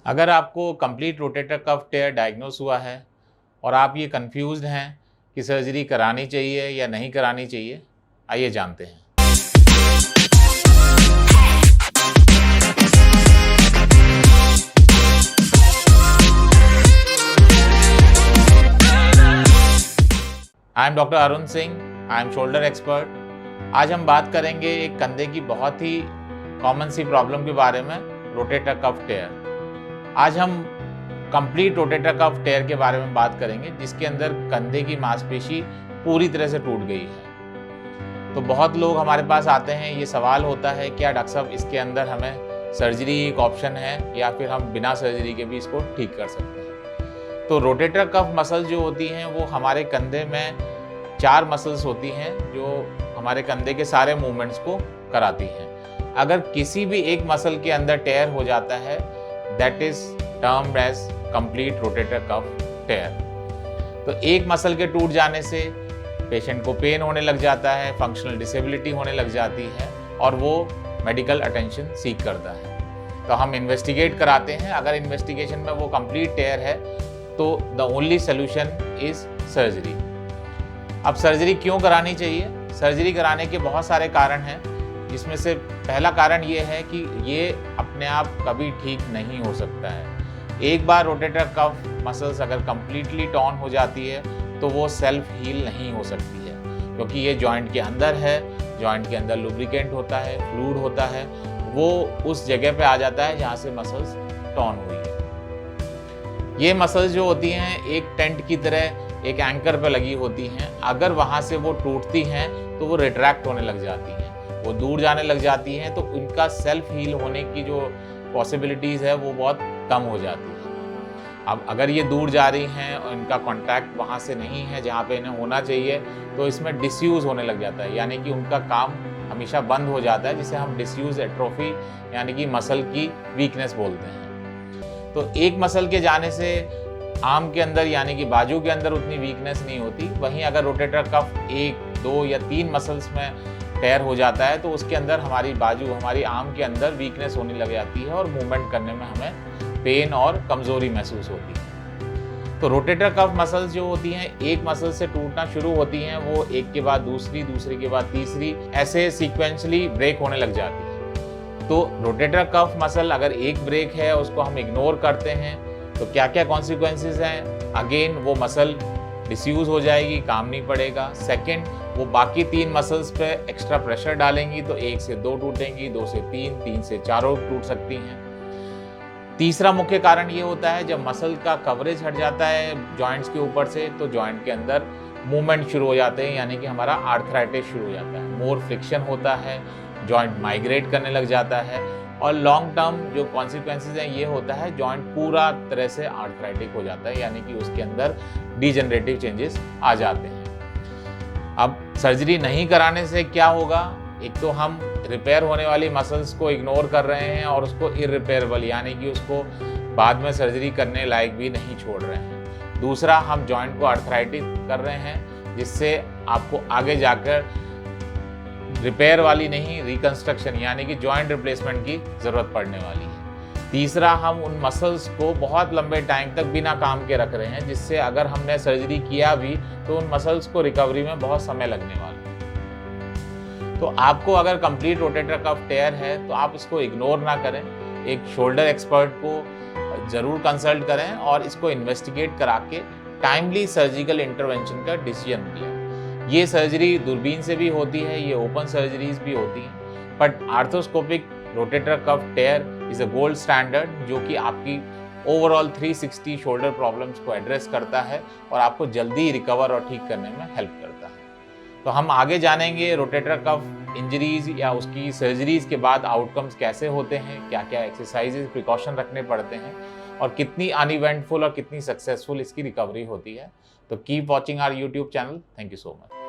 अगर आपको complete rotator cuff टेयर diagnose हुआ है और आप ये कंफ्यूज्ड हैं कि सर्जरी करानी चाहिए या नहीं करानी चाहिए, आइए जानते हैं। I am doctor Arun Singh, I am shoulder expert. आज हम बात करेंगे एक कंधे की बहुत ही कॉमन सी प्रॉब्लम के बारे में, रोटेटर कफ टेयर। आज हम कंप्लीट रोटेटर कफ टेयर के बारे में बात करेंगे, जिसके अंदर कंधे की मांसपेशी पूरी तरह से टूट गई है। तो बहुत लोग हमारे पास आते हैं, ये सवाल होता है क्या डॉक्टर साहब इसके अंदर हमें सर्जरी एक ऑप्शन है या फिर हम बिना सर्जरी के भी इसको ठीक कर सकते हैं। तो रोटेटर कफ मसल जो होती हैं वो हमारे कंधे में 4 मसल्स होती हैं जो हमारे कंधे के सारे मूवमेंट्स को कराती हैं। अगर किसी भी एक मसल के अंदर टेयर हो जाता है, that is termed as complete rotator cuff tear. तो एक मसल के टूट जाने से पेशेंट को पेन होने लग जाता है, फंक्शनल डिसेबिलिटी होने लग जाती है और वो मेडिकल अटेंशन सीक करता है। तो हम इन्वेस्टिगेट कराते हैं। अगर इन्वेस्टिगेशन में वो कंप्लीट टेयर है तो the only solution is surgery. अब सर्जरी क्यों करानी चाहिए? सर्जरी कराने के बहुत सारे कारण हैं, जिसमें से पहला कारण ये है कि ये अपने आप कभी ठीक नहीं हो सकता है। एक बार रोटेटर कफ मसल्स अगर कंप्लीटली टॉर्न हो जाती है तो वो सेल्फ हील नहीं हो सकती है, क्योंकि ये जॉइंट के अंदर है। जॉइंट के अंदर लुब्रिकेंट होता है, फ्लूइड होता है, वो उस जगह पे आ जाता है जहाँ से मसल्स टॉर्न हुई है। ये मसल्स जो होती हैं एक टेंट की तरह एक एंकर पे लगी होती हैं। अगर वहाँ से वो टूटती हैं तो वो रिट्रैक्ट होने लग जाती हैं, वो दूर जाने लग जाती हैं, तो इनका सेल्फ हील होने की जो पॉसिबिलिटीज़ है वो बहुत कम हो जाती है। अब अगर ये दूर जा रही हैं और इनका कॉन्टैक्ट वहाँ से नहीं है जहाँ पे इन्हें होना चाहिए, तो इसमें डिसयूज़ होने लग जाता है, यानी कि उनका काम हमेशा बंद हो जाता है, जिसे हम डिसयूज़ एट्रोफी यानी कि मसल की वीकनेस बोलते हैं। तो एक मसल के जाने से आर्म के अंदर यानी कि बाजू के अंदर उतनी वीकनेस नहीं होती। वहीं अगर रोटेटर कफ 1, 2 या 3 मसल्स में टेयर हो जाता है तो उसके अंदर हमारी बाजू, हमारी आर्म के अंदर वीकनेस होने लग जाती है और मूवमेंट करने में हमें पेन और कमज़ोरी महसूस होती है। तो रोटेटर कफ मसल्स जो होती हैं एक मसल से टूटना शुरू होती हैं, वो एक के बाद दूसरी, दूसरी के बाद तीसरी, ऐसे सीक्वेंशली ब्रेक होने लग जाती है। तो रोटेटर कफ मसल अगर एक ब्रेक है, उसको हम इग्नोर करते हैं, तो क्या क्या कॉन्सिक्वेंसेस हैं? अगेन वो मसल डिसयूज हो जाएगी, काम नहीं पड़ेगा। सेकंड, वो बाकी 3 मसल्स पे एक्स्ट्रा प्रेशर डालेंगी, तो 1 से 2 टूटेंगी, 2 से 3, 3 से 4 टूट सकती हैं। तीसरा मुख्य कारण ये होता है जब मसल का कवरेज हट जाता है जॉइंट्स के ऊपर से, तो जॉइंट के अंदर मूवमेंट शुरू हो जाते हैं, यानी कि हमारा आर्थराइटिस शुरू हो जाता है, मोर फ्रिक्शन होता है, जॉइंट माइग्रेट करने लग जाता है और लॉन्ग टर्म जो कॉन्सिक्वेंसेज हैं ये होता है जॉइंट पूरा तरह से आर्थराइटिक हो जाता है, यानी कि उसके अंदर डिजेनरेटिव चेंजेस आ जाते हैं। अब सर्जरी नहीं कराने से क्या होगा? एक तो हम रिपेयर होने वाली मसल्स को इग्नोर कर रहे हैं और उसको इररिपेयरेबल यानी कि उसको बाद में सर्जरी करने लायक भी नहीं छोड़ रहे हैं। दूसरा, हम जॉइंट को आर्थराइटिक कर रहे हैं, जिससे आपको आगे जाकर रिपेयर वाली नहीं, रिकंस्ट्रक्शन यानी कि जॉइंट रिप्लेसमेंट की ज़रूरत पड़ने वाली है। तीसरा, हम उन मसल्स को बहुत लंबे टाइम तक बिना काम के रख रहे हैं, जिससे अगर हमने सर्जरी किया भी तो उन मसल्स को रिकवरी में बहुत समय लगने वाला है। तो आपको अगर कंप्लीट रोटेटर कफ टेयर है तो आप इसको इग्नोर ना करें, एक शोल्डर एक्सपर्ट को ज़रूर कंसल्ट करें और इसको इन्वेस्टिगेट करा के टाइमली सर्जिकल इंटरवेंशन का डिसीजन लें। ये सर्जरी दूरबीन से भी होती है, ये ओपन सर्जरीज भी होती हैं, but arthroscopic rotator cuff tear is a gold standard, जो कि आपकी ओवरऑल 360 शोल्डर प्रॉब्लम्स को एड्रेस करता है और आपको जल्दी रिकवर और ठीक करने में हेल्प करता है। तो हम आगे जानेंगे रोटेटर कफ इंजरीज या उसकी सर्जरीज के बाद आउटकम्स कैसे होते हैं, क्या क्या एक्सरसाइजेज प्रिकॉशन रखने पड़ते हैं और कितनी अनइवेंटफुल और कितनी सक्सेसफुल इसकी रिकवरी होती है। तो keep watching our YouTube channel. Thank you so much.